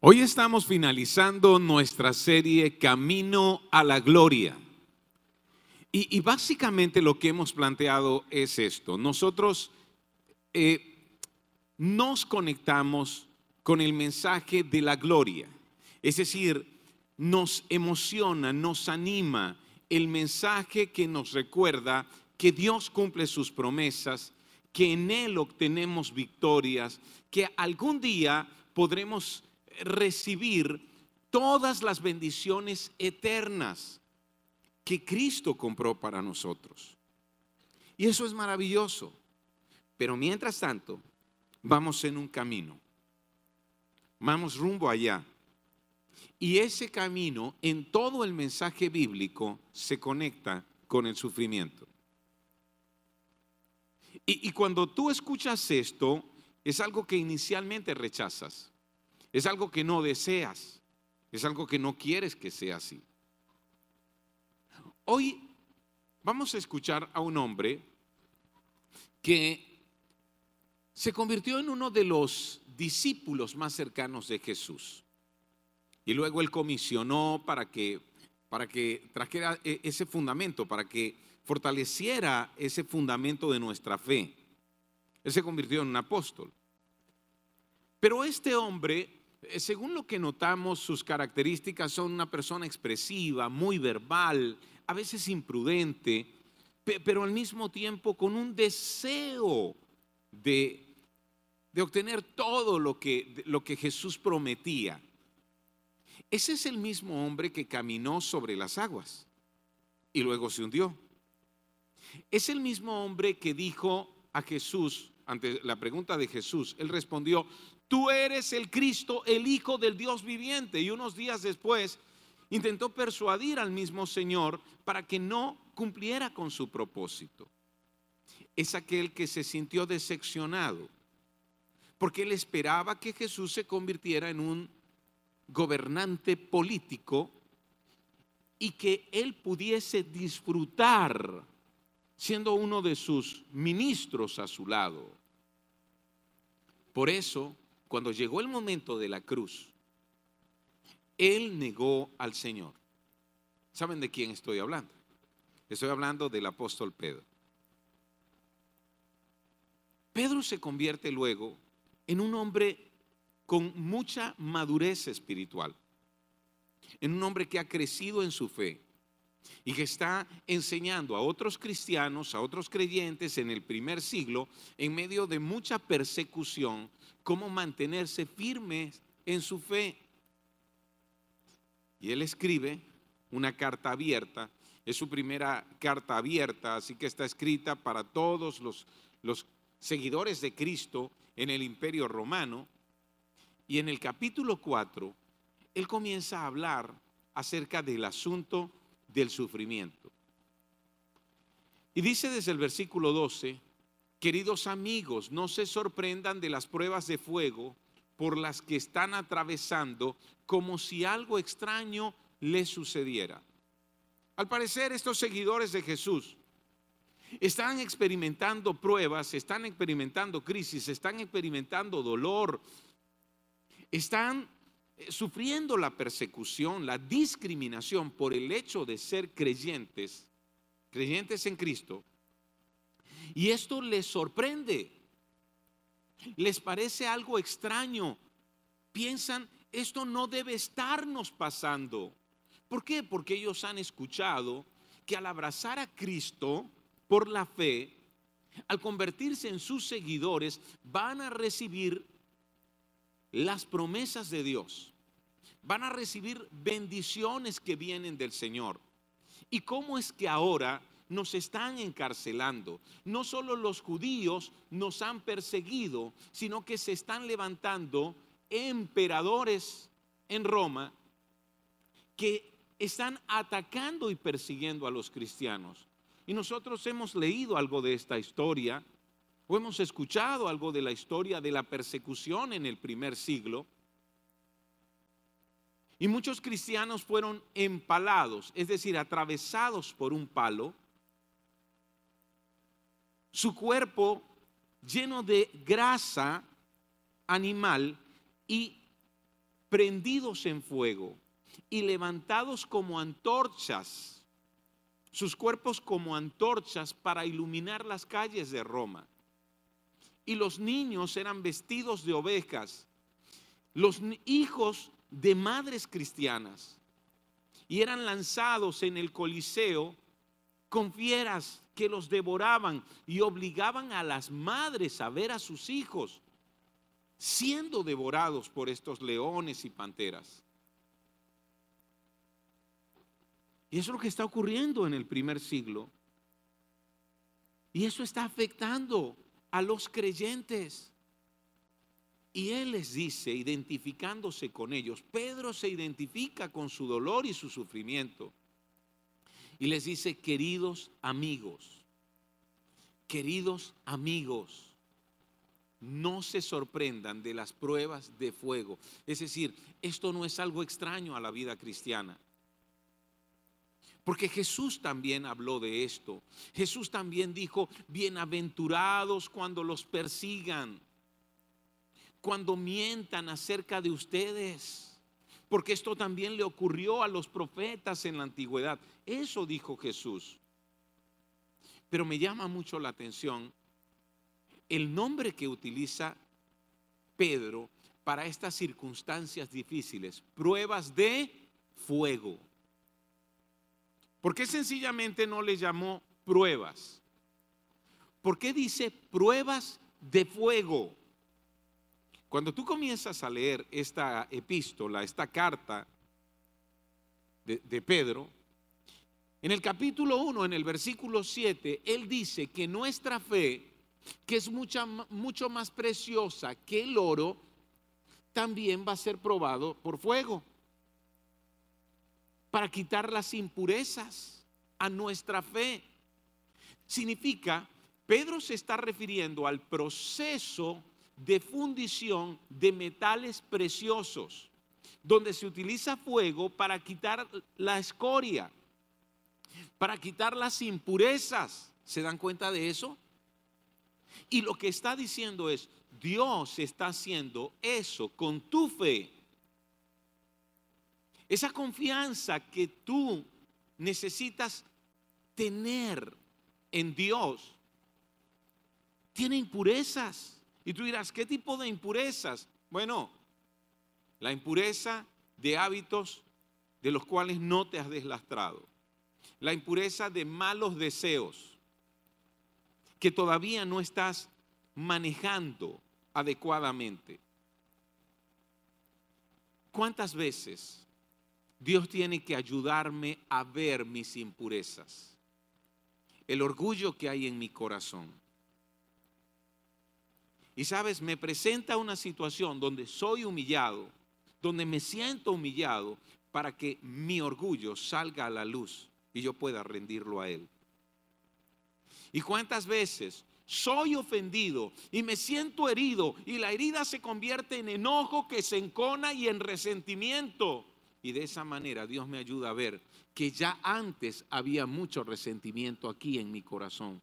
Hoy estamos finalizando nuestra serie Camino a la Gloria. Y básicamente lo que hemos planteado es esto. Nosotros nos conectamos con el mensaje de la gloria. Es decir, nos emociona, nos anima el mensaje que nos recuerda que Dios cumple sus promesas, que en Él obtenemos victorias, que algún día podremos recibir todas las bendiciones eternas que Cristo compró para nosotros. Y eso es maravilloso. Pero mientras tanto, vamos en un camino. Vamos rumbo allá. Y ese camino, en todo el mensaje bíblico, se conecta con el sufrimiento. Y cuando tú escuchas esto, es algo que inicialmente rechazas. Es algo que no deseas. Es algo que no quieres que sea así. Hoy vamos a escuchar a un hombre que se convirtió en uno de los discípulos más cercanos de Jesús. Y luego él comisionó para que trajera ese fundamento, para que fortaleciera ese fundamento de nuestra fe. Él se convirtió en un apóstol. Pero este hombre, según lo que notamos, sus características son una persona expresiva, muy verbal, a veces imprudente, pero al mismo tiempo con un deseo de obtener todo lo que Jesús prometía. Ese es el mismo hombre que caminó sobre las aguas y luego se hundió. Es el mismo hombre que dijo a Jesús, ante la pregunta de Jesús, él respondió: tú eres el Cristo, el Hijo del Dios viviente. Y unos días después intentó persuadir al mismo Señor para que no cumpliera con su propósito. Es aquel que se sintió decepcionado, porque él esperaba que Jesús se convirtiera en un gobernante político y que él pudiese disfrutar siendo uno de sus ministros a su lado. Por eso, cuando llegó el momento de la cruz, él negó al Señor. ¿Saben de quién estoy hablando? Estoy hablando del apóstol Pedro. Pedro se convierte luego en un hombre con mucha madurez espiritual, en un hombre que ha crecido en su fe y que está enseñando a otros cristianos, a otros creyentes en el primer siglo, en medio de mucha persecución, cómo mantenerse firmes en su fe. Y él escribe una carta abierta, es su primera carta abierta, así que está escrita para todos los seguidores de Cristo en el Imperio Romano. Y en el capítulo 4, él comienza a hablar acerca del asunto del sufrimiento. Y dice desde el versículo 12, queridos amigos, no se sorprendan de las pruebas de fuego por las que están atravesando, como si algo extraño les sucediera. Al parecer, estos seguidores de Jesús están experimentando pruebas, están experimentando crisis, están experimentando dolor, están sufriendo la persecución, la discriminación por el hecho de ser creyentes en Cristo. Y esto les sorprende, les parece algo extraño. Piensan, esto no debe estarnos pasando. ¿Por qué? Porque ellos han escuchado que al abrazar a Cristo por la fe, al convertirse en sus seguidores, van a recibir las promesas de Dios, van a recibir bendiciones que vienen del Señor. ¿Y cómo es que ahora nos están encarcelando? No solo los judíos nos han perseguido, sino que se están levantando emperadores en Roma que están atacando y persiguiendo a los cristianos. Y nosotros hemos leído algo de esta historia, o hemos escuchado algo de la historia de la persecución en el primer siglo. Y muchos cristianos fueron empalados, es decir, atravesados por un palo. Su cuerpo lleno de grasa animal y prendidos en fuego y levantados como antorchas, sus cuerpos como antorchas para iluminar las calles de Roma. Y los niños eran vestidos de ovejas, los hijos de madres cristianas, y eran lanzados en el Coliseo con fieras que los devoraban y obligaban a las madres a ver a sus hijos siendo devorados por estos leones y panteras. Y eso es lo que está ocurriendo en el primer siglo. Y eso está afectando a los creyentes. Y él les dice, identificándose con ellos, Pedro se identifica con su dolor y su sufrimiento. Y les dice, queridos amigos, no se sorprendan de las pruebas de fuego. Es decir, esto no es algo extraño a la vida cristiana. Porque Jesús también habló de esto. Jesús también dijo, bienaventurados cuando los persigan, cuando mientan acerca de ustedes, porque esto también le ocurrió a los profetas en la antigüedad. Eso dijo Jesús. Pero me llama mucho la atención el nombre que utiliza Pedro para estas circunstancias difíciles, pruebas de fuego. ¿Por qué sencillamente no le llamó pruebas? ¿Por qué dice pruebas de fuego? Cuando tú comienzas a leer esta epístola, esta carta de Pedro, en el capítulo 1, en el versículo 7, él dice que nuestra fe, que es mucho más preciosa que el oro, también va a ser probado por fuego, para quitar las impurezas a nuestra fe. Significa, Pedro se está refiriendo al proceso de fundición de metales preciosos, donde se utiliza fuego para quitar la escoria, para quitar las impurezas. ¿Se dan cuenta de eso? Y lo que está diciendo es, Dios está haciendo eso con tu fe. Esa confianza que tú necesitas tener en Dios tiene impurezas. Y tú dirás, ¿qué tipo de impurezas? Bueno, la impureza de hábitos de los cuales no te has deslastrado. La impureza de malos deseos que todavía no estás manejando adecuadamente. ¿Cuántas veces Dios tiene que ayudarme a ver mis impurezas? El orgullo que hay en mi corazón. Y sabes, me presenta una situación donde soy humillado, donde me siento humillado para que mi orgullo salga a la luz y yo pueda rendirlo a Él. ¿Y cuántas veces soy ofendido y me siento herido y la herida se convierte en enojo que se encona y en resentimiento? Y de esa manera Dios me ayuda a ver que ya antes había mucho resentimiento aquí en mi corazón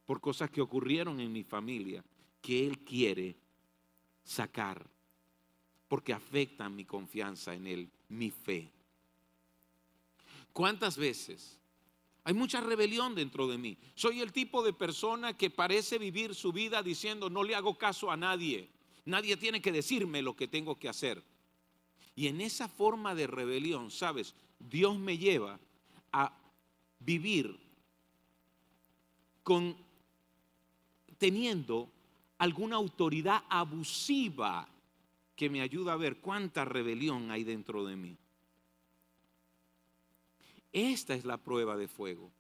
por cosas que ocurrieron en mi familia que Él quiere sacar porque afectan mi confianza en Él, mi fe. ¿Cuántas veces hay mucha rebelión dentro de mí? Soy el tipo de persona que parece vivir su vida diciendo no le hago caso a nadie. Nadie tiene que decirme lo que tengo que hacer. Y en esa forma de rebelión, ¿sabes? Dios me lleva a vivir teniendo alguna autoridad abusiva que me ayuda a ver cuánta rebelión hay dentro de mí. Esta es la prueba de fuego.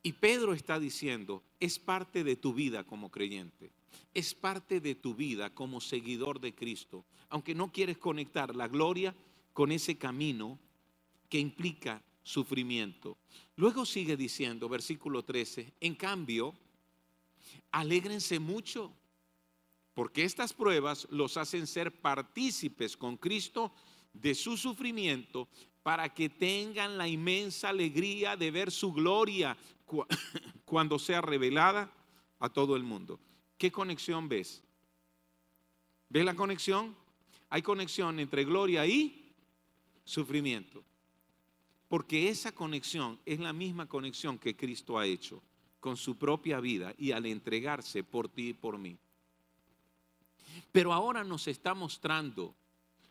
Y Pedro está diciendo, es parte de tu vida como creyente, es parte de tu vida como seguidor de Cristo, aunque no quieres conectar la gloria con ese camino que implica sufrimiento. Luego sigue diciendo, versículo 13, en cambio, alégrense mucho, porque estas pruebas los hacen ser partícipes con Cristo de su sufrimiento, para que tengan la inmensa alegría de ver su gloria cuando sea revelada a todo el mundo. ¿Qué conexión ves? ¿Ves la conexión? hay conexión entre gloria y sufrimiento. Porque esa conexión es la misma conexión que Cristo ha hecho con su propia vida y al entregarse por ti y por mí. Pero ahora nos está mostrando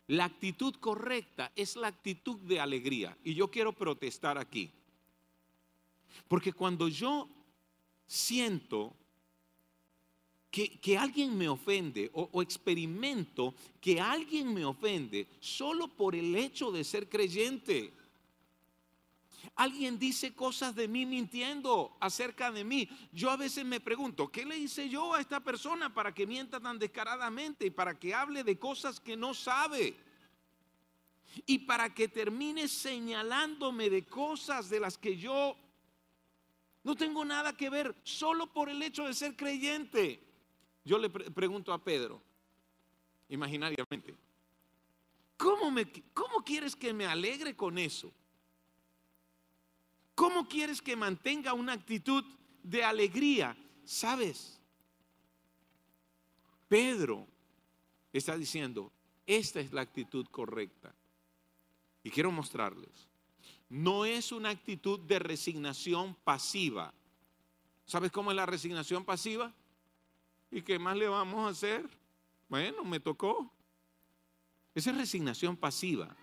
la actitud correcta, es la actitud de alegría. Y yo quiero protestar aquí. Porque cuando yo siento que alguien me ofende o experimento que alguien me ofende solo por el hecho de ser creyente, alguien dice cosas de mí mintiendo acerca de mí, yo a veces me pregunto, ¿qué le hice yo a esta persona para que mienta tan descaradamente y para que hable de cosas que no sabe? Y para que termine señalándome de cosas de las que yo no tengo nada que ver, solo por el hecho de ser creyente. Yo le pregunto a Pedro, imaginariamente, ¿cómo quieres que me alegre con eso? ¿Cómo quieres que mantenga una actitud de alegría? ¿Sabes? Pedro está diciendo, esta es la actitud correcta. Y quiero mostrarles. No es una actitud de resignación pasiva. ¿Sabes cómo es la resignación pasiva? ¿Y qué más le vamos a hacer? Bueno, me tocó. Esa es resignación pasiva.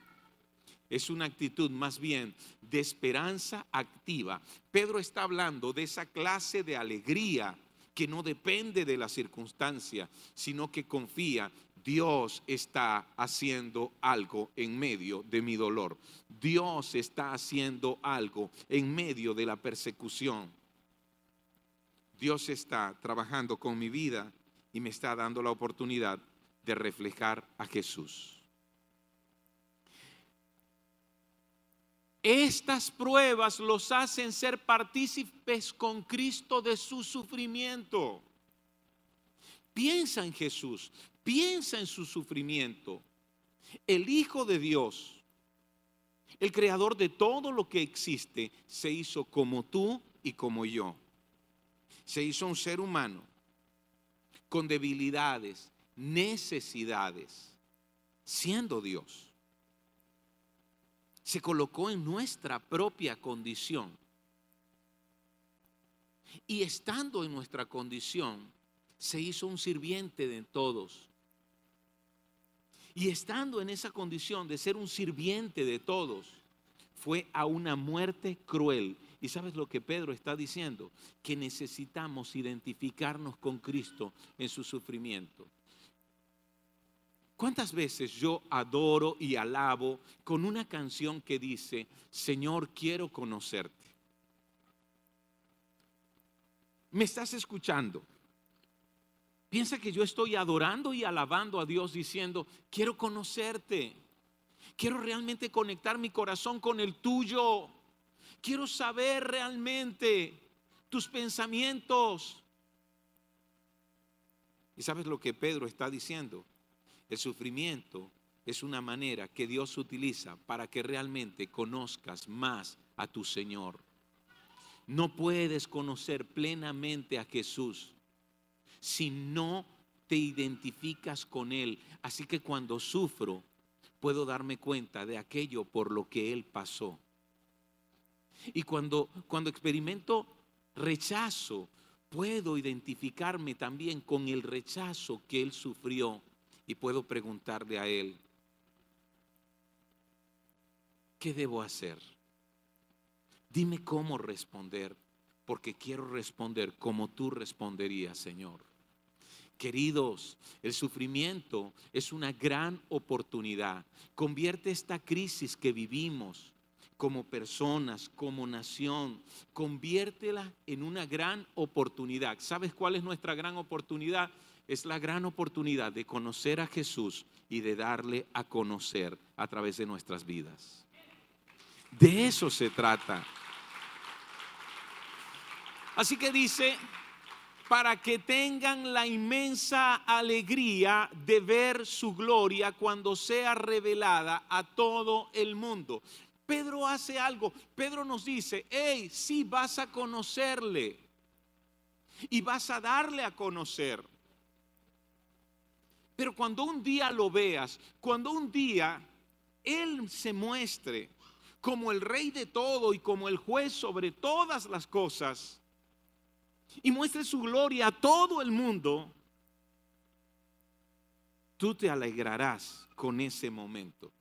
Es una actitud más bien de esperanza activa. Pedro está hablando de esa clase de alegría que no depende de la circunstancia, sino que confía, Dios está haciendo algo en medio de mi dolor. Dios está haciendo algo en medio de la persecución. Dios está trabajando con mi vida y me está dando la oportunidad de reflejar a Jesús. Estas pruebas los hacen ser partícipes con Cristo de su sufrimiento. Piensa en Jesús, piensa en su sufrimiento. El Hijo de Dios, el creador de todo lo que existe, se hizo como tú y como yo. Se hizo un ser humano con debilidades, necesidades, siendo Dios. Se colocó en nuestra propia condición. Y estando en nuestra condición, se hizo un sirviente de todos. Y estando en esa condición de ser un sirviente de todos, fue a una muerte cruel. ¿Y sabes lo que Pedro está diciendo? Que necesitamos identificarnos con Cristo en su sufrimiento. ¿Cuántas veces yo adoro y alabo con una canción que dice, Señor, quiero conocerte? ¿Me estás escuchando? Piensa que yo estoy adorando y alabando a Dios diciendo, quiero conocerte. Quiero realmente conectar mi corazón con el tuyo. Quiero saber realmente tus pensamientos. ¿Y sabes lo que Pedro está diciendo? El sufrimiento es una manera que Dios utiliza para que realmente conozcas más a tu Señor. No puedes conocer plenamente a Jesús si no te identificas con Él. Así que cuando sufro, puedo darme cuenta de aquello por lo que Él pasó. Y cuando experimento rechazo, puedo identificarme también con el rechazo que Él sufrió. Y puedo preguntarle a Él, ¿qué debo hacer? Dime cómo responder, porque quiero responder como tú responderías, Señor. Queridos, el sufrimiento es una gran oportunidad. Convierte esta crisis que vivimos como personas, como nación, conviértela en una gran oportunidad. ¿Sabes cuál es nuestra gran oportunidad? Es la gran oportunidad de conocer a Jesús y de darle a conocer a través de nuestras vidas. De eso se trata. Así que dice, para que tengan la inmensa alegría de ver su gloria cuando sea revelada a todo el mundo. Pedro hace algo. Pedro nos dice, hey, sí vas a conocerle y vas a darle a conocer. Pero cuando un día lo veas, cuando un día Él se muestre como el Rey de todo y como el juez sobre todas las cosas, y muestre su gloria a todo el mundo, tú te alegrarás con ese momento.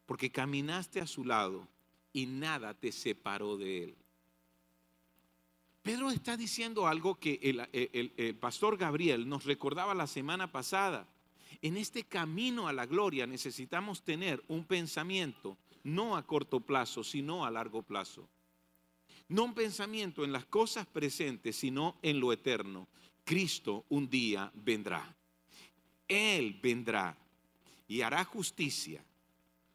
Porque caminaste a su lado y nada te separó de Él. Pedro está diciendo algo que el pastor Gabriel nos recordaba la semana pasada. En este camino a la gloria necesitamos tener un pensamiento no a corto plazo, sino a largo plazo. No un pensamiento en las cosas presentes, sino en lo eterno. Cristo un día vendrá. Él vendrá y hará justicia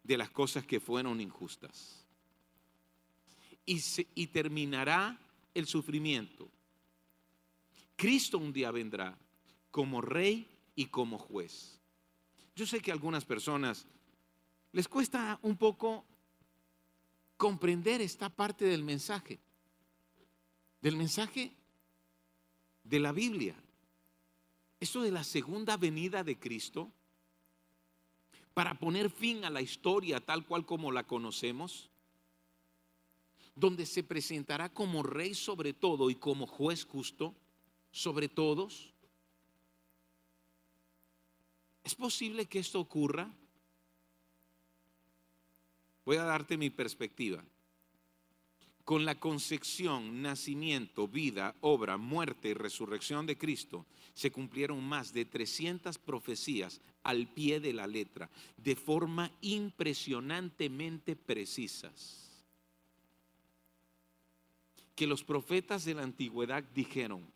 de las cosas que fueron injustas. Y terminará el sufrimiento. Cristo un día vendrá como rey y como juez. Yo sé que a algunas personas les cuesta un poco comprender esta parte del mensaje de la Biblia. Esto de la segunda venida de Cristo para poner fin a la historia tal cual como la conocemos, donde se presentará como rey sobre todo y como juez justo sobre todos. ¿Es posible que esto ocurra? Voy a darte mi perspectiva. Con la concepción, nacimiento, vida, obra, muerte y resurrección de Cristo, se cumplieron más de 300 profecías al pie de la letra, de forma impresionantemente precisas. Que los profetas de la antigüedad dijeron: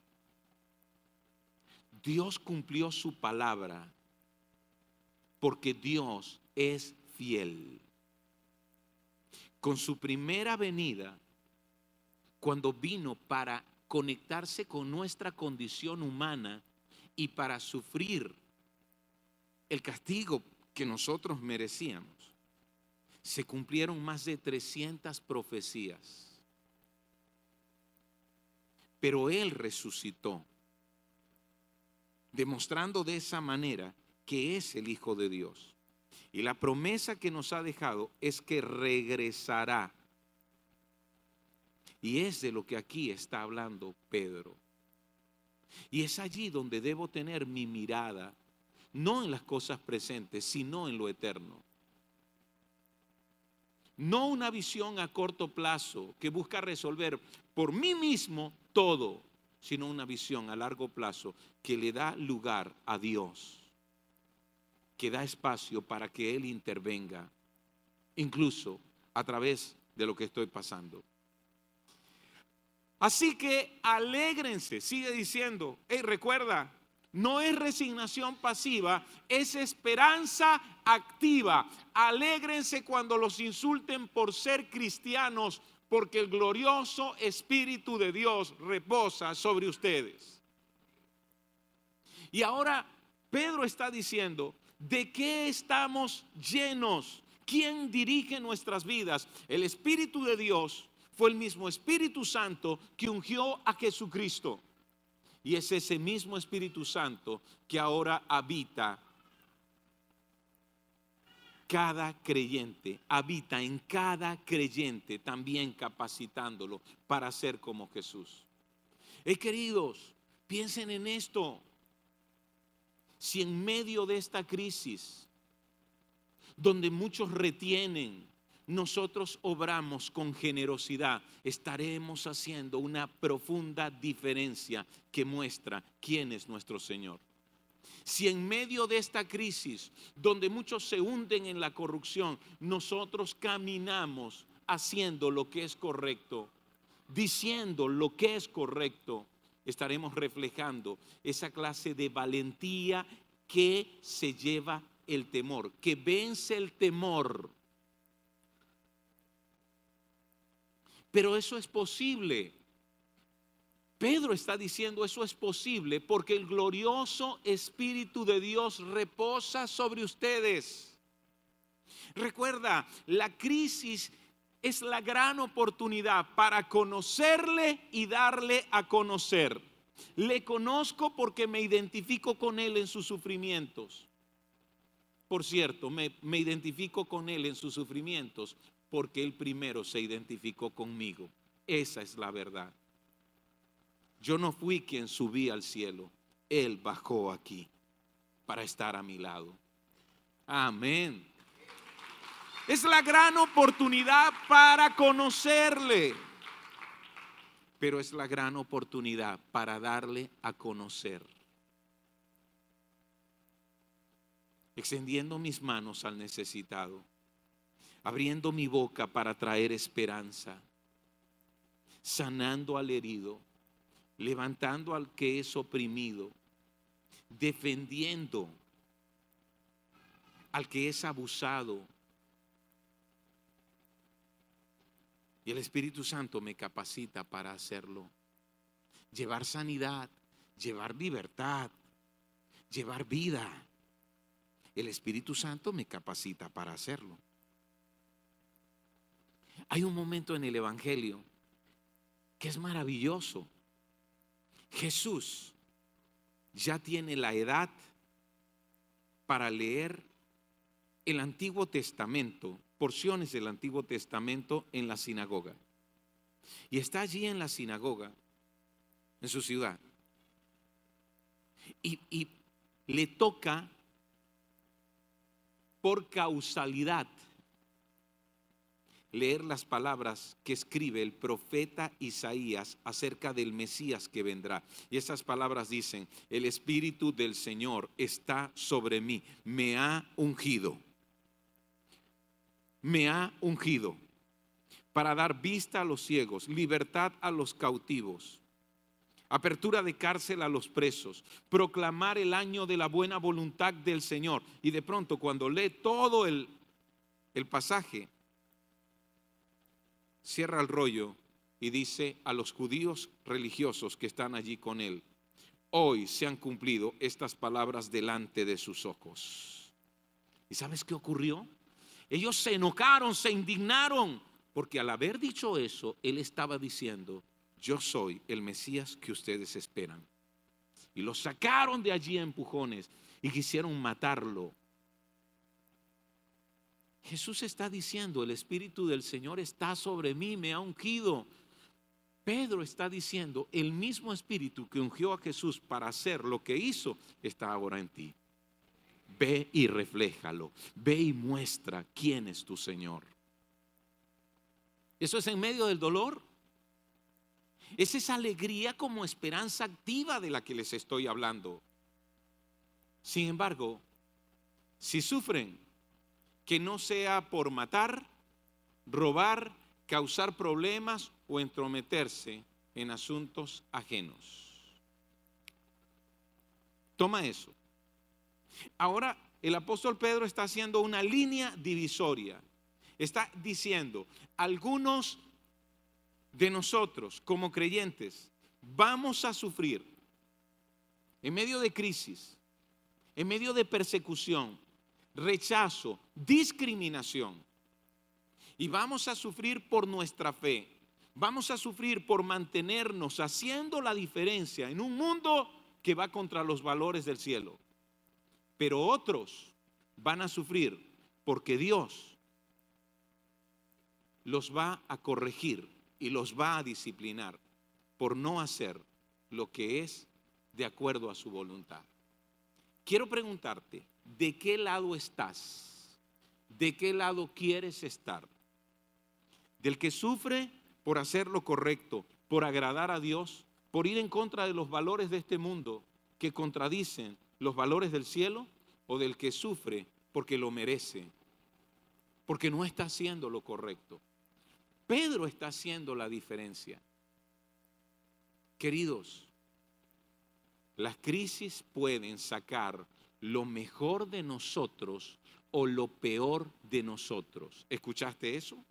Dios cumplió su palabra porque Dios es fiel. Con su primera venida, cuando vino para conectarse con nuestra condición humana y para sufrir el castigo que nosotros merecíamos, se cumplieron más de 300 profecías. Pero Él resucitó, demostrando de esa manera que es el Hijo de Dios. Y la promesa que nos ha dejado es que regresará. Y es de lo que aquí está hablando Pedro. Y es allí donde debo tener mi mirada, no en las cosas presentes, sino en lo eterno. No una visión a corto plazo que busca resolver por mí mismo todo, sino una visión a largo plazo que le da lugar a Dios, que da espacio para que Él intervenga, incluso a través de lo que estoy pasando. Así que alégrense, sigue diciendo, recuerda, no es resignación pasiva, es esperanza activa. Alégrense cuando los insulten por ser cristianos, porque el glorioso Espíritu de Dios reposa sobre ustedes. Y ahora Pedro está diciendo, ¿de qué estamos llenos? ¿Quién dirige nuestras vidas? El Espíritu de Dios fue el mismo Espíritu Santo que ungió a Jesucristo. Y es ese mismo Espíritu Santo que ahora habita cada creyente, habita en cada creyente, también capacitándolo para ser como Jesús. Queridos, piensen en esto. Si en medio de esta crisis, donde muchos retienen, nosotros obramos con generosidad, estaremos haciendo una profunda diferencia que muestra quién es nuestro Señor. Si en medio de esta crisis, donde muchos se hunden en la corrupción, nosotros caminamos haciendo lo que es correcto, diciendo lo que es correcto, estaremos reflejando esa clase de valentía que se lleva el temor, que vence el temor. Pero eso es posible. Pedro está diciendo eso es posible porque el glorioso Espíritu de Dios reposa sobre ustedes. Recuerda, la crisis es la gran oportunidad para conocerle y darle a conocer. Le conozco porque me identifico con Él en sus sufrimientos. Por cierto, me identifico con Él en sus sufrimientos porque Él primero se identificó conmigo. Esa es la verdad. Yo no fui quien subí al cielo. Él bajó aquí para estar a mi lado. Amén. Es la gran oportunidad para conocerle. Pero es la gran oportunidad para darle a conocer. Extendiendo mis manos al necesitado. Abriendo mi boca para traer esperanza. Sanando al herido. Levantando al que es oprimido. Defendiendo al que es abusado. Y el Espíritu Santo me capacita para hacerlo. Llevar sanidad, llevar libertad, llevar vida. El Espíritu Santo me capacita para hacerlo. Hay un momento en el Evangelio que es maravilloso. Jesús ya tiene la edad para leer el Antiguo Testamento, porciones del Antiguo Testamento en la sinagoga. Y está allí en la sinagoga, en su ciudad. Y le toca por causalidad leer las palabras que escribe el profeta Isaías acerca del Mesías que vendrá. Y esas palabras dicen: el Espíritu del Señor está sobre mí, me ha ungido. Me ha ungido para dar vista a los ciegos, libertad a los cautivos, apertura de cárcel a los presos, proclamar el año de la buena voluntad del Señor. Y de pronto, cuando lee todo el pasaje, cierra el rollo y dice a los judíos religiosos que están allí con él: hoy se han cumplido estas palabras delante de sus ojos. ¿Y sabes qué ocurrió? Ellos se enojaron, se indignaron, porque al haber dicho eso, él estaba diciendo: yo soy el Mesías que ustedes esperan. Y lo sacaron de allí a empujones y quisieron matarlo. Jesús está diciendo: el Espíritu del Señor está sobre mí, me ha ungido. Pedro está diciendo: el mismo Espíritu que ungió a Jesús para hacer lo que hizo está ahora en ti. Ve y refléjalo, ve y muestra quién es tu Señor. Eso es en medio del dolor. Es esa alegría como esperanza activa de la que les estoy hablando. Sin embargo, si sufren, que no sea por matar, robar, causar problemas o entrometerse en asuntos ajenos. Toma eso. Ahora el apóstol Pedro está haciendo una línea divisoria. Está diciendo: algunos de nosotros como creyentes vamos a sufrir en medio de crisis, en medio de persecución, rechazo, discriminación. Y vamos a sufrir por nuestra fe. Vamos a sufrir por mantenernos haciendo la diferencia en un mundo que va contra los valores del cielo. Pero otros van a sufrir porque Dios los va a corregir y los va a disciplinar por no hacer lo que es de acuerdo a su voluntad. Quiero preguntarte: ¿de qué lado estás? ¿De qué lado quieres estar? ¿Del que sufre por hacer lo correcto, por agradar a Dios, por ir en contra de los valores de este mundo que contradicen los valores del cielo, o del que sufre porque lo merece, porque no está haciendo lo correcto? Pedro está haciendo la diferencia. Queridos, las crisis pueden sacar lo mejor de nosotros o lo peor de nosotros. ¿Escuchaste eso?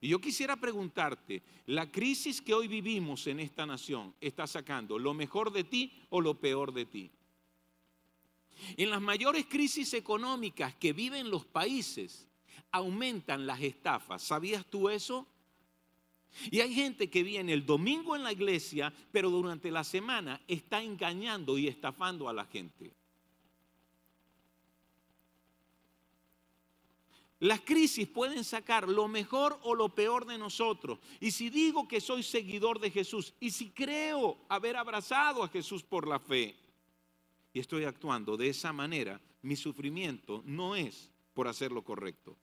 Y yo quisiera preguntarte: ¿la crisis que hoy vivimos en esta nación está sacando lo mejor de ti o lo peor de ti? En las mayores crisis económicas que viven los países, aumentan las estafas. ¿Sabías tú eso? Y hay gente que viene el domingo en la iglesia, pero durante la semana está engañando y estafando a la gente. Las crisis pueden sacar lo mejor o lo peor de nosotros. Y si digo que soy seguidor de Jesús, y si creo haber abrazado a Jesús por la fe, y estoy actuando de esa manera, mi sufrimiento no es por hacer lo correcto.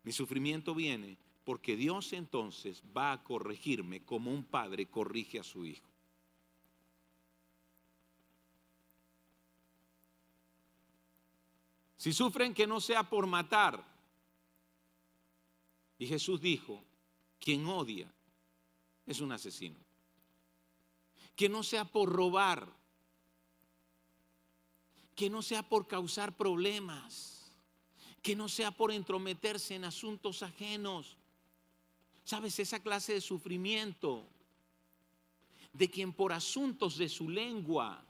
Mi sufrimiento viene porque Dios entonces va a corregirme como un padre corrige a su hijo. Si sufren, que no sea por matar. Y Jesús dijo, quien odia es un asesino. Que no sea por robar. Que no sea por causar problemas. Que no sea por entrometerse en asuntos ajenos. ¿Sabes? Esa clase de sufrimiento de quien por asuntos de su lengua,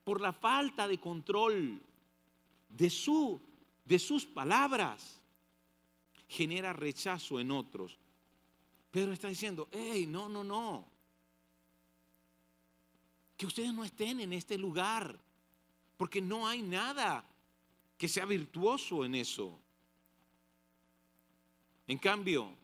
por la falta de control de sus palabras, genera rechazo en otros. Pedro está diciendo, hey, no. Que ustedes no estén en este lugar, porque no hay nada que sea virtuoso en eso. En cambio,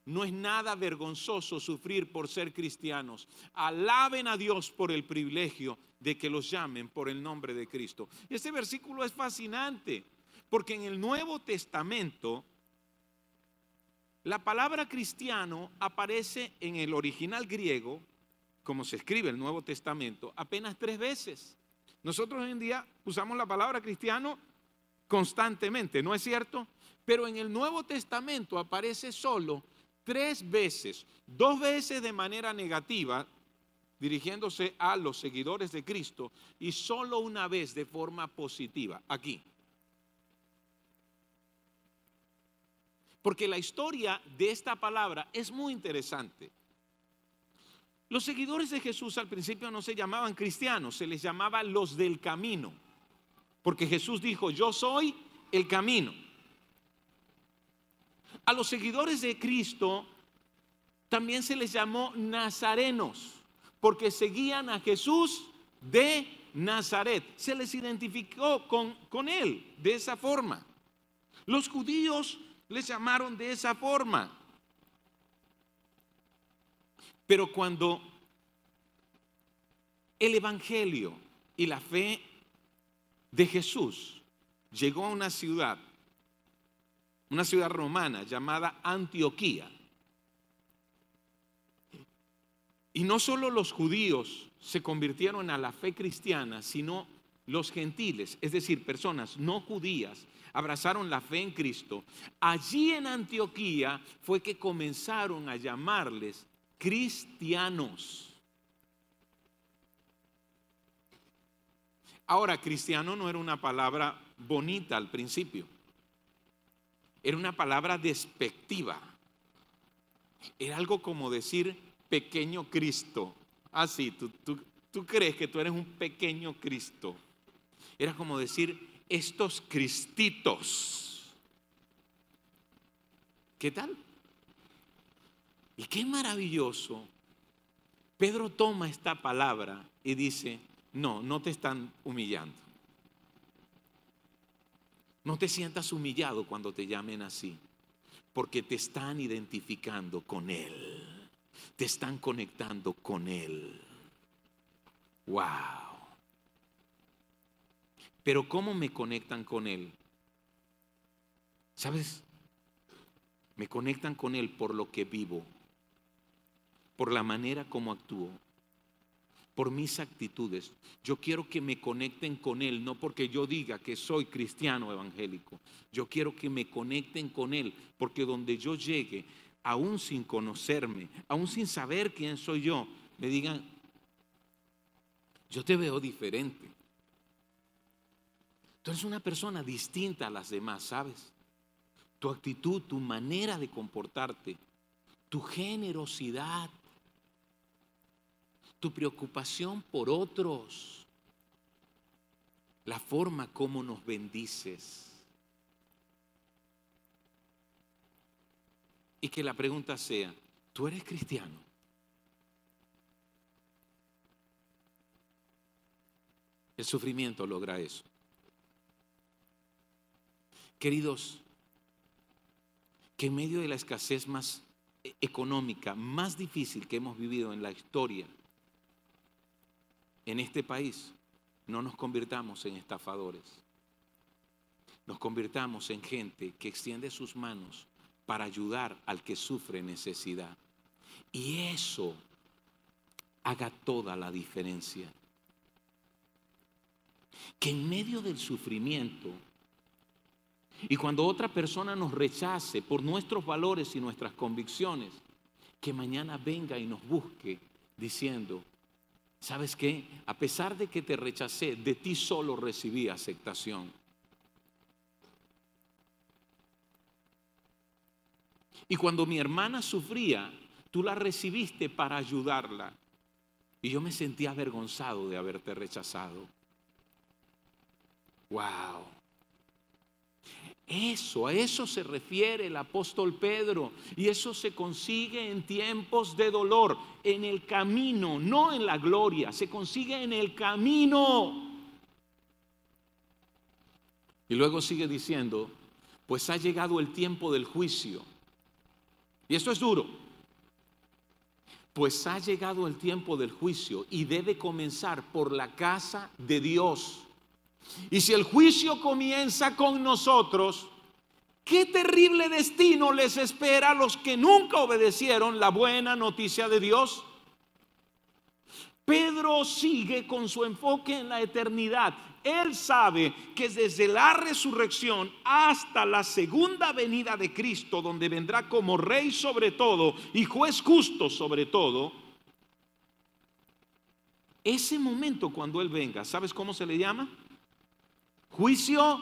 no es nada vergonzoso sufrir por ser cristianos. Alaben a Dios por el privilegio de que los llamen por el nombre de Cristo. Este versículo es fascinante, porque en el Nuevo Testamento la palabra cristiano aparece en el original griego, como se escribe el Nuevo Testamento, apenas 3 veces. Nosotros hoy en día usamos la palabra cristiano constantemente, ¿no es cierto? Pero en el Nuevo Testamento aparece solo 3 veces, 2 veces de manera negativa, dirigiéndose a los seguidores de Cristo, y solo una vez de forma positiva, aquí. Porque la historia de esta palabra es muy interesante. Los seguidores de Jesús al principio no se llamaban cristianos, se les llamaba los del camino. Porque Jesús dijo, yo soy el camino. A los seguidores de Cristo también se les llamó nazarenos, porque seguían a Jesús de Nazaret. Se les identificó con él de esa forma. Los judíos les llamaron de esa forma. Pero cuando el evangelio y la fe de Jesús llegó a una ciudad romana llamada Antioquía, y no solo los judíos se convirtieron a la fe cristiana, sino los gentiles, es decir, personas no judías, abrazaron la fe en Cristo. Allí en Antioquía fue que comenzaron a llamarles cristianos. Ahora, cristiano no era una palabra bonita al principio. Era una palabra despectiva. Era algo como decir pequeño Cristo. Así, tú crees que tú eres un pequeño Cristo. Era como decir estos cristitos. ¿Qué tal? Y qué maravilloso. Pedro toma esta palabra y dice, no te están humillando. No te sientas humillado cuando te llamen así, porque te están identificando con Él. Te están conectando con Él. ¡Wow! Pero ¿cómo me conectan con Él? ¿Sabes? Me conectan con Él por lo que vivo, por la manera como actúo, por mis actitudes. Yo quiero que me conecten con Él, no porque yo diga que soy cristiano evangélico. Yo quiero que me conecten con Él, porque donde yo llegue, aún sin conocerme, aún sin saber quién soy yo, me digan, yo te veo diferente. Tú eres una persona distinta a las demás, ¿sabes? Tu actitud, tu manera de comportarte, tu generosidad, tu preocupación por otros, la forma como nos bendices. y que la pregunta sea, ¿tú eres cristiano? El sufrimiento logra eso. Queridos, que en medio de la escasez más económica, más difícil que hemos vivido en la historia, en este país, no nos convirtamos en estafadores. Nos convirtamos en gente que extiende sus manos para ayudar al que sufre necesidad. Y eso haga toda la diferencia. Que en medio del sufrimiento, y cuando otra persona nos rechace por nuestros valores y nuestras convicciones, que mañana venga y nos busque diciendo, ¿sabes qué? A pesar de que te rechacé, de ti solo recibí aceptación. Y cuando mi hermana sufría, tú la recibiste para ayudarla. Y yo me sentía avergonzado de haberte rechazado. ¡Wow! A eso se refiere el apóstol Pedro. Y eso se consigue en tiempos de dolor, en el camino, no en la gloria. Se consigue en el camino. Y luego sigue diciendo, pues ha llegado el tiempo del juicio. Y esto es duro. Pues ha llegado el tiempo del juicio y debe comenzar por la casa de Dios. Y si el juicio comienza con nosotros, qué terrible destino les espera a los que nunca obedecieron la buena noticia de Dios. Pedro sigue con su enfoque en la eternidad. Él sabe que desde la resurrección hasta la segunda venida de Cristo, donde vendrá como rey sobre todo y juez justo sobre todo, ese momento cuando Él venga, ¿sabes cómo se le llama? Juicio.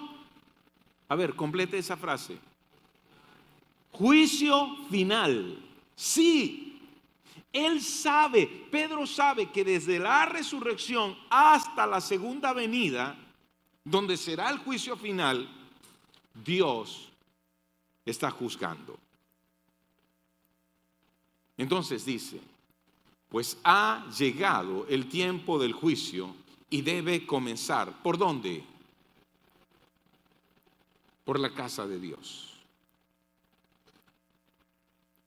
A ver, complete esa frase. Juicio final. Sí. Él sabe, Pedro sabe que desde la resurrección hasta la segunda venida, donde será el juicio final, Dios está juzgando. Entonces dice, pues ha llegado el tiempo del juicio y debe comenzar. ¿Por dónde? Por la casa de Dios.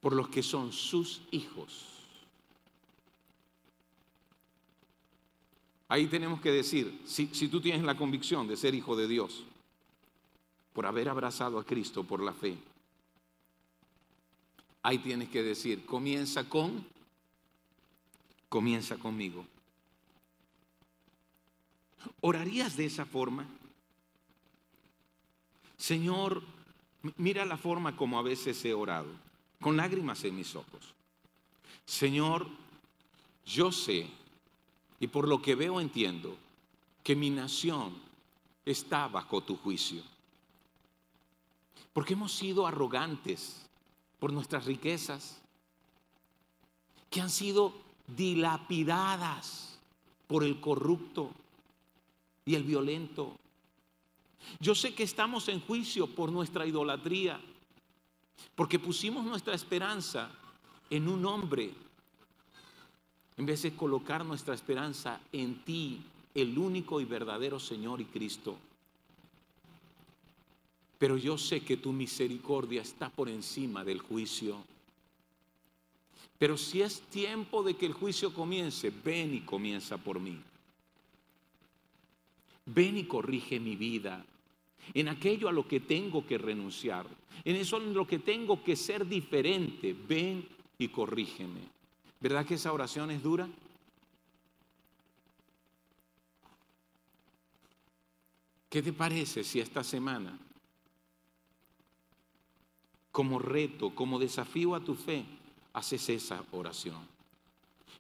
Por los que son sus hijos. Ahí tenemos que decir, si tú tienes la convicción de ser hijo de Dios, por haber abrazado a Cristo por la fe, ahí tienes que decir, comienza conmigo. ¿Orarías de esa forma? Señor, mira la forma como a veces he orado, con lágrimas en mis ojos. Señor, yo sé, y por lo que veo entiendo, que mi nación está bajo tu juicio. Porque hemos sido arrogantes por nuestras riquezas, que han sido dilapidadas por el corrupto y el violento. Yo sé que estamos en juicio por nuestra idolatría, porque pusimos nuestra esperanza en un hombre, en vez de colocar nuestra esperanza en ti, el único y verdadero Señor y Cristo. Pero yo sé que tu misericordia está por encima del juicio. Pero si es tiempo de que el juicio comience, ven y comienza por mí. Ven y corrige mi vida. En aquello a lo que tengo que renunciar, en eso en lo que tengo que ser diferente, ven y corrígeme. ¿Verdad que esa oración es dura? ¿Qué te parece si esta semana, como reto, como desafío a tu fe, haces esa oración?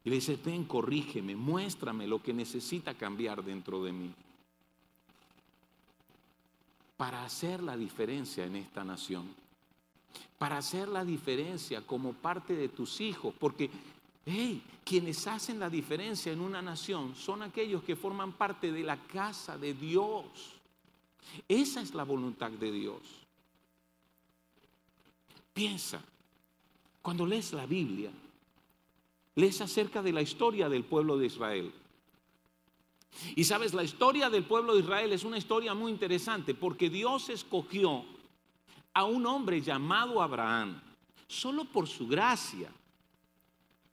Y le dices, ven, corrígeme, muéstrame lo que necesita cambiar dentro de mí, para hacer la diferencia en esta nación, para hacer la diferencia como parte de tus hijos, porque quienes hacen la diferencia en una nación son aquellos que forman parte de la casa de Dios. Esa es la voluntad de Dios. Piensa, Cuando lees la Biblia, lees acerca de la historia del pueblo de Israel. Y sabes, la historia del pueblo de Israel es una historia muy interesante porque Dios escogió a un hombre llamado Abraham solo por su gracia,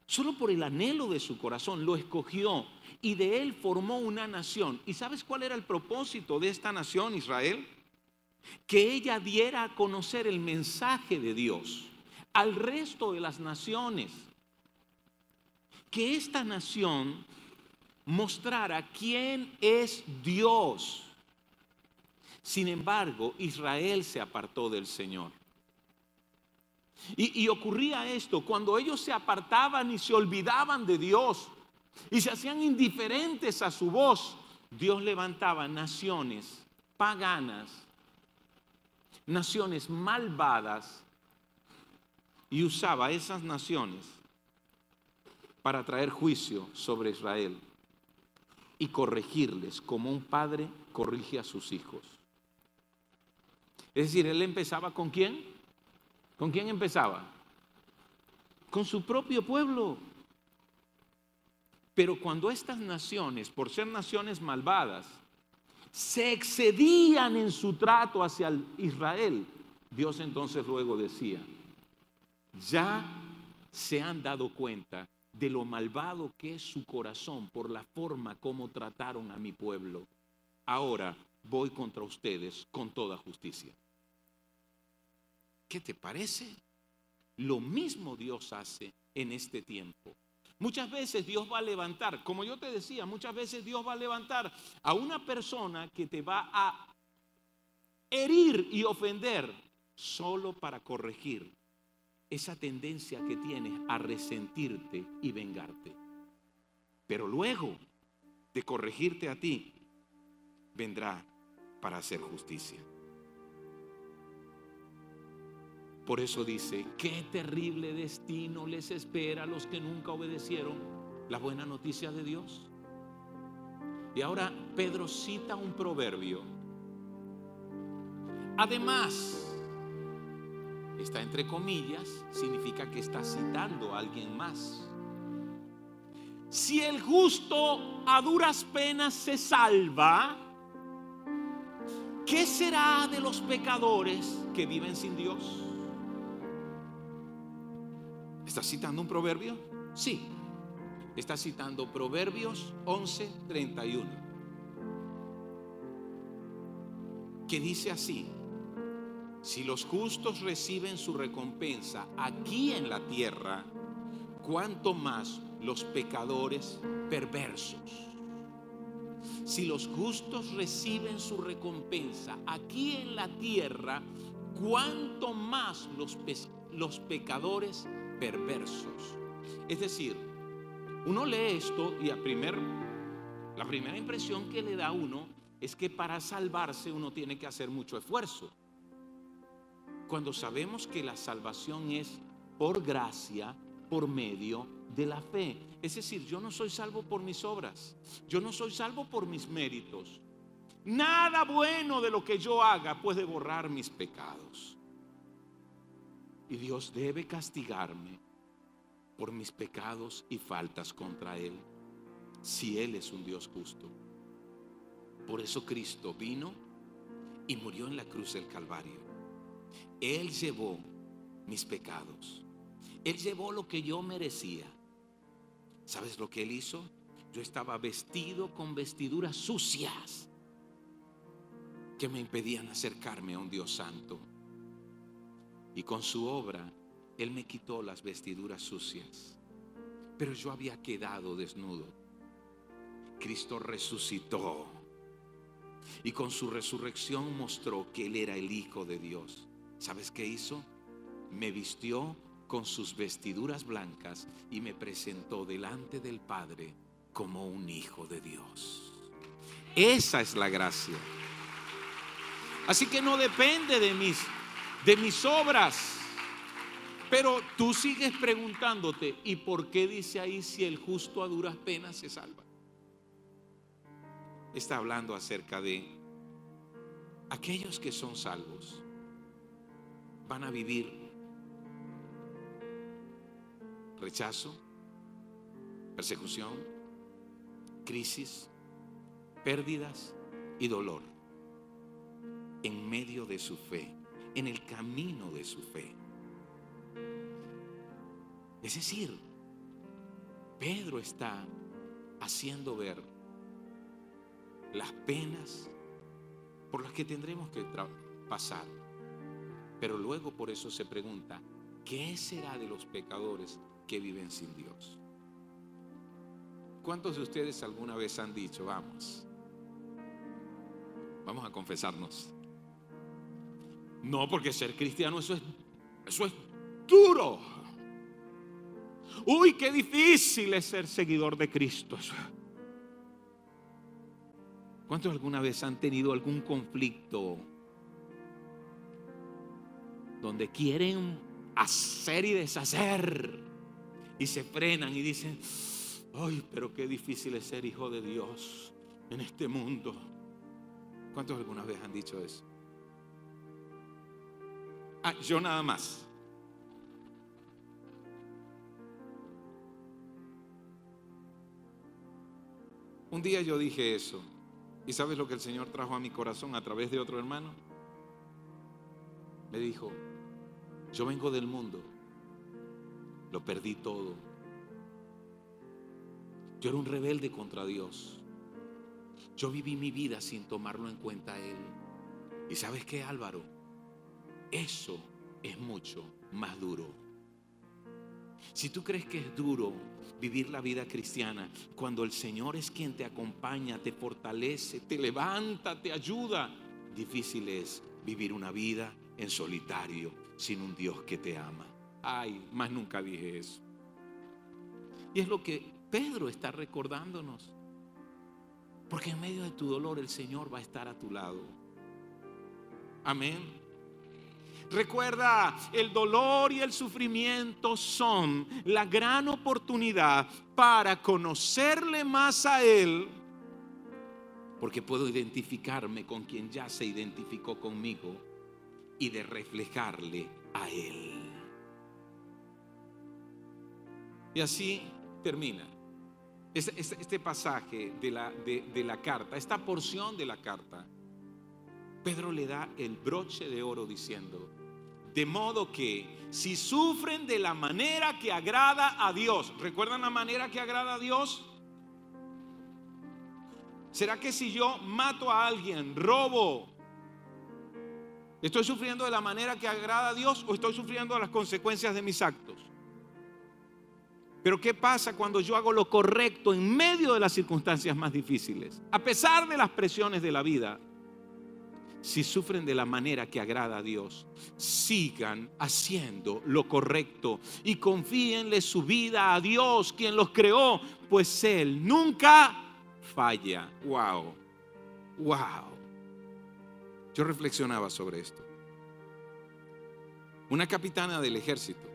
solo por el anhelo de su corazón, lo escogió y de él formó una nación. ¿Y sabes cuál era el propósito de esta nación, Israel? Que ella diera a conocer el mensaje de Dios al resto de las naciones. Que esta nación mostrara quién es Dios. Sin embargo, Israel se apartó del Señor. Y ocurría esto, cuando ellos se apartaban y se olvidaban de Dios y se hacían indiferentes a su voz, Dios levantaba naciones paganas, naciones malvadas, y usaba esas naciones para traer juicio sobre Israel y corregirles como un padre corrige a sus hijos. Es decir, él empezaba ¿con quién? ¿Con quién empezaba? Con su propio pueblo. Pero cuando estas naciones, por ser naciones malvadas, se excedían en su trato hacia Israel, Dios entonces luego decía: ya se han dado cuenta de lo malvado que es su corazón por la forma como trataron a mi pueblo. Ahora voy contra ustedes con toda justicia. ¿Qué te parece? Lo mismo Dios hace en este tiempo. Muchas veces Dios va a levantar, como yo te decía, muchas veces Dios va a levantar a una persona que te va a herir y ofender solo para corregir esa tendencia que tienes a resentirte y vengarte. Pero luego de corregirte a ti, vendrá para hacer justicia. Por eso dice: qué terrible destino les espera a los que nunca obedecieron la buena noticia de Dios. Y ahora Pedro cita un proverbio. Además, está entre comillas, significa que está citando a alguien más. Si el justo a duras penas se salva, ¿qué será de los pecadores que viven sin Dios? ¿Está citando un proverbio? Sí. Está citando Proverbios 11:31, que dice así: si los justos reciben su recompensa aquí en la tierra, cuánto más los pecadores perversos. Si los justos reciben su recompensa aquí en la tierra, cuánto más los pecadores perversos. Es decir, uno lee esto y la primera impresión que le da a uno es que para salvarse uno tiene que hacer mucho esfuerzo, cuando sabemos que la salvación es por gracia, por medio de la fe. Es decir, yo no soy salvo por mis obras, yo no soy salvo por mis méritos. Nada bueno de lo que yo haga puede borrar mis pecados. Y Dios debe castigarme por mis pecados y faltas contra Él, si Él es un Dios justo. Por eso Cristo vino y murió en la cruz del Calvario. Él llevó mis pecados. Él llevó lo que yo merecía. ¿Sabes lo que Él hizo? Yo estaba vestido con vestiduras sucias que me impedían acercarme a un Dios santo. Y con su obra, Él me quitó las vestiduras sucias. Pero yo había quedado desnudo. Cristo resucitó. Y con su resurrección mostró que Él era el Hijo de Dios. ¿Sabes qué hizo? Me vistió con sus vestiduras blancas y me presentó delante del Padre como un hijo de Dios. Esa es la gracia. Así que no depende de mis obras. Pero tú sigues preguntándote: ¿y por qué dice ahí si el justo a duras penas se salva? Está hablando acerca de aquellos que son salvos. Van a vivir rechazo, persecución, crisis, pérdidas y dolor en medio de su fe, en el camino de su fe. Es decir, Pedro está haciendo ver las penas por las que tendremos que pasar. Pero luego por eso se pregunta, ¿qué será de los pecadores que viven sin Dios? ¿Cuántos de ustedes alguna vez han dicho, vamos a confesarnos? No, porque ser cristiano eso es duro. Uy, qué difícil es ser seguidor de Cristo. ¿Cuántos alguna vez han tenido algún conflicto donde quieren hacer y deshacer y se frenan y dicen, ay, pero qué difícil es ser hijo de Dios en este mundo? ¿Cuántos alguna vez han dicho eso? Yo nada más. Un día yo dije eso. ¿Y sabes lo que el Señor trajo a mi corazón a través de otro hermano? Me dijo, yo vengo del mundo, lo perdí todo. Yo era un rebelde contra Dios. Yo viví mi vida sin tomarlo en cuenta a Él. ¿Y sabes qué, Álvaro? Eso es mucho más duro. Si tú crees que es duro vivir la vida cristiana, cuando el Señor es quien te acompaña, te fortalece, te levanta, te ayuda, difícil es vivir una vida en solitario, sin un Dios que te ama. Ay, más nunca dije eso. Y es lo que Pedro está recordándonos. Porque en medio de tu dolor el Señor va a estar a tu lado. Amén. Recuerda, el dolor y el sufrimiento son la gran oportunidad para conocerle más a Él, porque puedo identificarme con quien ya se identificó conmigo y de reflejarle a Él. Y así termina este pasaje de la carta, esta porción de la carta. Pedro le da el broche de oro diciendo, de modo que si sufren de la manera que agrada a Dios, ¿recuerdan la manera que agrada a Dios? ¿Será que si yo mato a alguien, robo, estoy sufriendo de la manera que agrada a Dios o estoy sufriendo de las consecuencias de mis actos? Pero ¿qué pasa cuando yo hago lo correcto en medio de las circunstancias más difíciles? A pesar de las presiones de la vida. Si sufren de la manera que agrada a Dios, sigan haciendo lo correcto y confíenle su vida a Dios, quien los creó, pues Él nunca falla. Wow, wow. Yo reflexionaba sobre esto. Una capitana del ejército,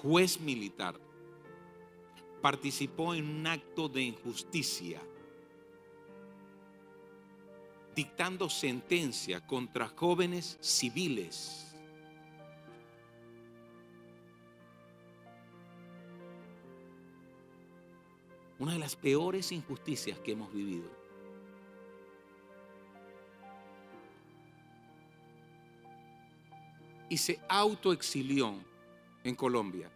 juez militar, participó en un acto de injusticia, dictando sentencia contra jóvenes civiles. Una de las peores injusticias que hemos vivido. Y se autoexilió en Colombia.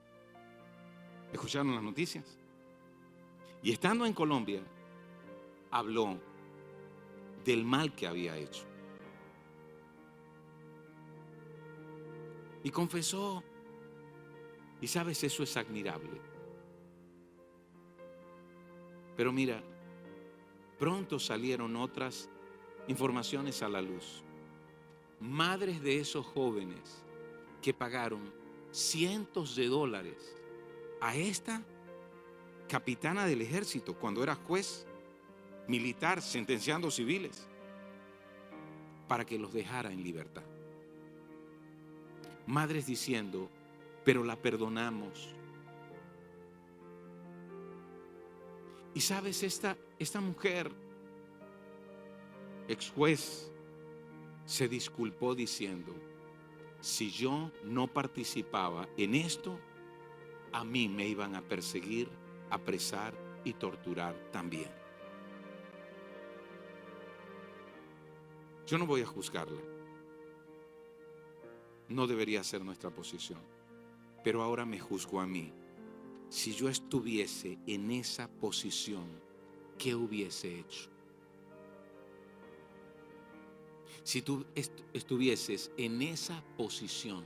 ¿Escucharon las noticias? Y estando en Colombia, habló del mal que había hecho. Y confesó. Y sabes, eso es admirable. Pero mira, pronto salieron otras informaciones a la luz. Madres de esos jóvenes que pagaron cientos de dólares a esta capitana del ejército cuando era juez militar sentenciando civiles para que los dejara en libertad. Madres diciendo, pero la perdonamos. Y sabes, esta mujer, ex juez, se disculpó diciendo, si yo no participaba en esto, a mí me iban a perseguir, apresar y torturar también. Yo no voy a juzgarla. No debería ser nuestra posición. Pero ahora me juzgo a mí. Si yo estuviese en esa posición, ¿qué hubiese hecho? Si tú estuvieses en esa posición,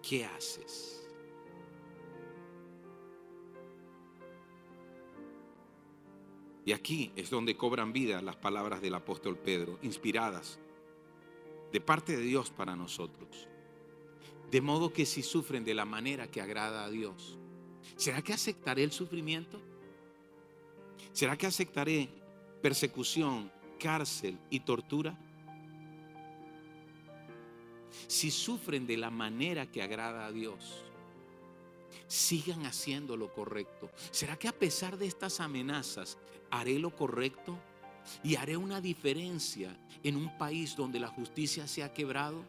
¿qué haces? Y aquí es donde cobran vida las palabras del apóstol Pedro, inspiradas de parte de Dios para nosotros. De modo que si sufren de la manera que agrada a Dios, ¿será que aceptaré el sufrimiento? ¿Será que aceptaré persecución, cárcel y tortura? Si sufren de la manera que agrada a Dios, sigan haciendo lo correcto. ¿Será que a pesar de estas amenazas haré lo correcto y haré una diferencia en un país donde la justicia se ha quebrado,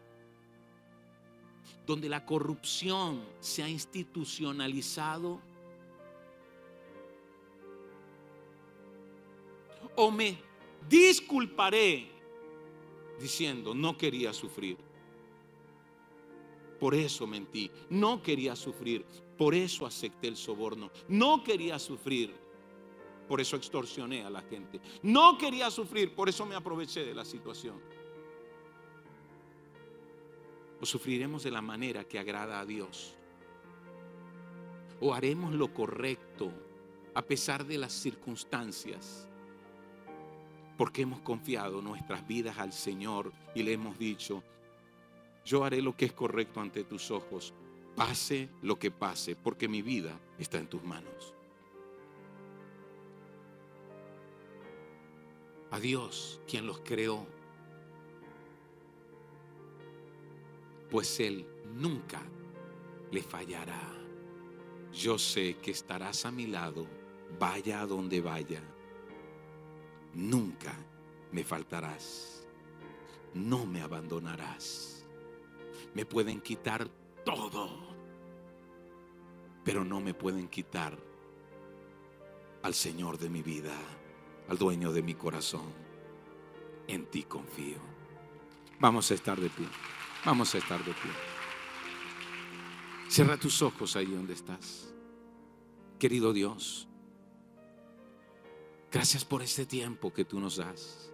donde la corrupción se ha institucionalizado? ¿O me disculparé diciendo no quería sufrir? Por eso mentí, no quería sufrir, por eso acepté el soborno, no quería sufrir, por eso extorsioné a la gente, no quería sufrir, por eso me aproveché de la situación. O sufriremos de la manera que agrada a Dios, o haremos lo correcto a pesar de las circunstancias, porque hemos confiado nuestras vidas al Señor y le hemos dicho: yo haré lo que es correcto ante tus ojos, pase lo que pase, porque mi vida está en tus manos. A Dios, quien los creó, pues Él nunca le fallará. Yo sé que estarás a mi lado, vaya a donde vaya. Nunca me faltarás, no me abandonarás. Me pueden quitar todo, pero no me pueden quitar al Señor de mi vida, al dueño de mi corazón. En ti confío. Vamos a estar de pie. Vamos a estar de pie. Cierra tus ojos ahí donde estás. Querido Dios, gracias por este tiempo que tú nos das.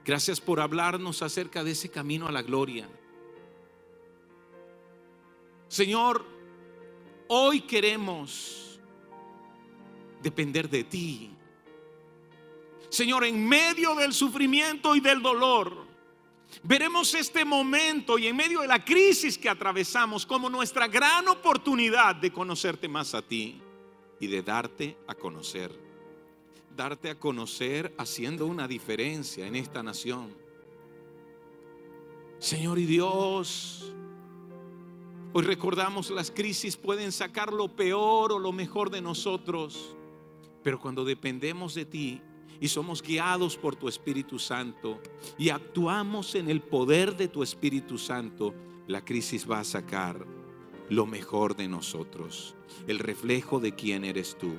Gracias por hablarnos acerca de ese camino a la gloria. Señor, hoy queremos depender de ti. Señor, en medio del sufrimiento y del dolor, veremos este momento y en medio de la crisis que atravesamos como nuestra gran oportunidad de conocerte más a ti y de darte a conocer. Darte a conocer haciendo una diferencia en esta nación. Señor y Dios, hoy recordamos las crisis pueden sacar lo peor o lo mejor de nosotros, pero cuando dependemos de ti y somos guiados por tu Espíritu Santo y actuamos en el poder de tu Espíritu Santo, la crisis va a sacar lo mejor de nosotros, el reflejo de quién eres tú.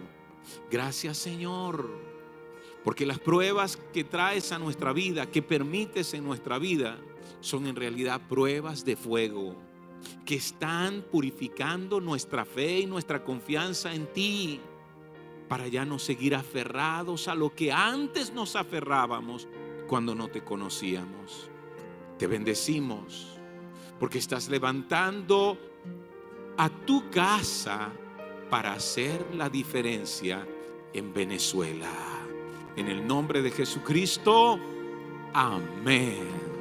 Gracias, Señor, porque las pruebas que traes a nuestra vida, que permites en nuestra vida, son en realidad pruebas de fuego que están purificando nuestra fe y nuestra confianza en ti, para ya no seguir aferrados a lo que antes nos aferrábamos cuando no te conocíamos. Te bendecimos porque estás levantando a tu casa para hacer la diferencia en Venezuela. En el nombre de Jesucristo, amén.